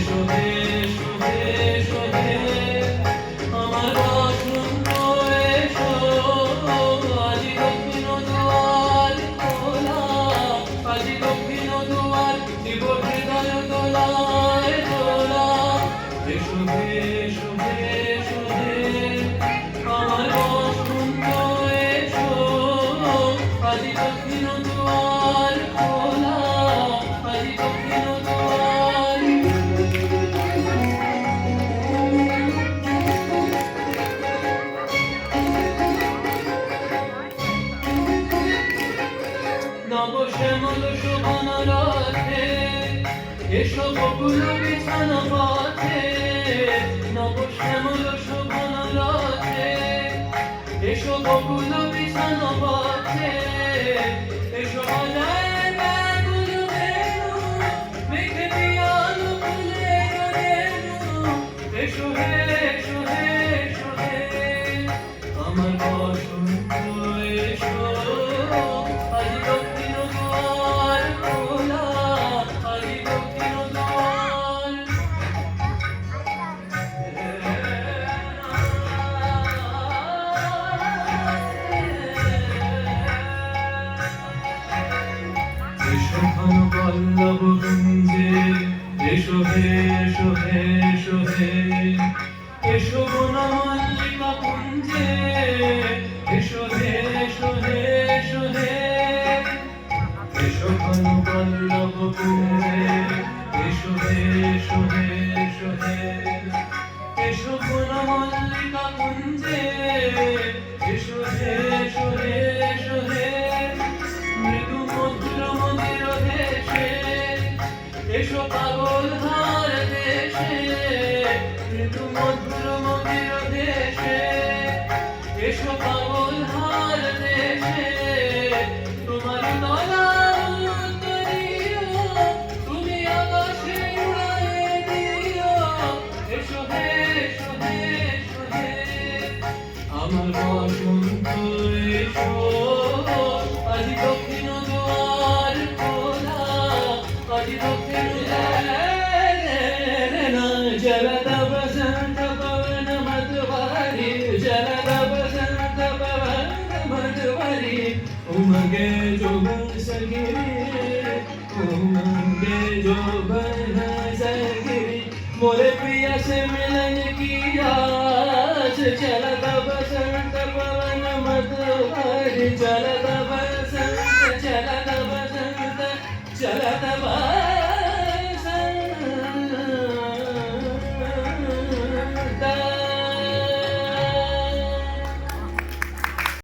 এসো এসো এসো হে আমার বসন্ত এসো আজি দক্ষিণ দুয়ার খোলা আজি দক্ষিণ দুয়ার দিব হৃদয় দোলায় দোলা এসো এসো এসো হে আমার বসন্ত এসো আজি দক্ষিণ দুয়ার খোলা আজি দক্ষিণ দুয়ার নব শ্যামল শোভন রথে এসো বকুল বিছানো পথে নব শ্যামল শোভন রথে এসো বকুল বিছানো পথে এসো বাজায় ব্যাকুল বেণু মেঘে পিয়ানো ফুলের রেণু এসো হে এসো হে এসো হে আমার বসন্ত এসো আজি দক্ষিণ দুয়ার খোলা আজি দক্ষিণ দুয়ার এসো ঘন পল্লব কুঞ্জে এসো হে এসো হে এসো হে এসো বনমল্লিকা কুঞ্জে এসো হে এসো হে এসো হে এসো ঘন পল্লব কুঞ্জে এসো হে এসো হে এসো হে এসো বনমল্লিকা কুঞ্জে এসো হে এসো হে এসো হে মৃদু মধুর মন্দির দেশে এসো পাগল হার দেশে মৃদু মধুর মন্দির দেশে এসো পাগল হার দেশে তোমার তলা উত্তরীয় তুমি আকাশে উড়ায়ে দিও এসো হে এসো হে এসো হে আমার বসন্ত এসো আজি দক্ষিণ দুয়ার খোলা আজি দক্ষিণ জলদ বসন্ত পবন মধুবারি জলদ বসন্ত পবন মধুবারি उमगे जोबन सगिरी उमगे जोबन सगिरी मोरे प्रिया से मिलन की आस चलता बसंत पवन मधुबारी चल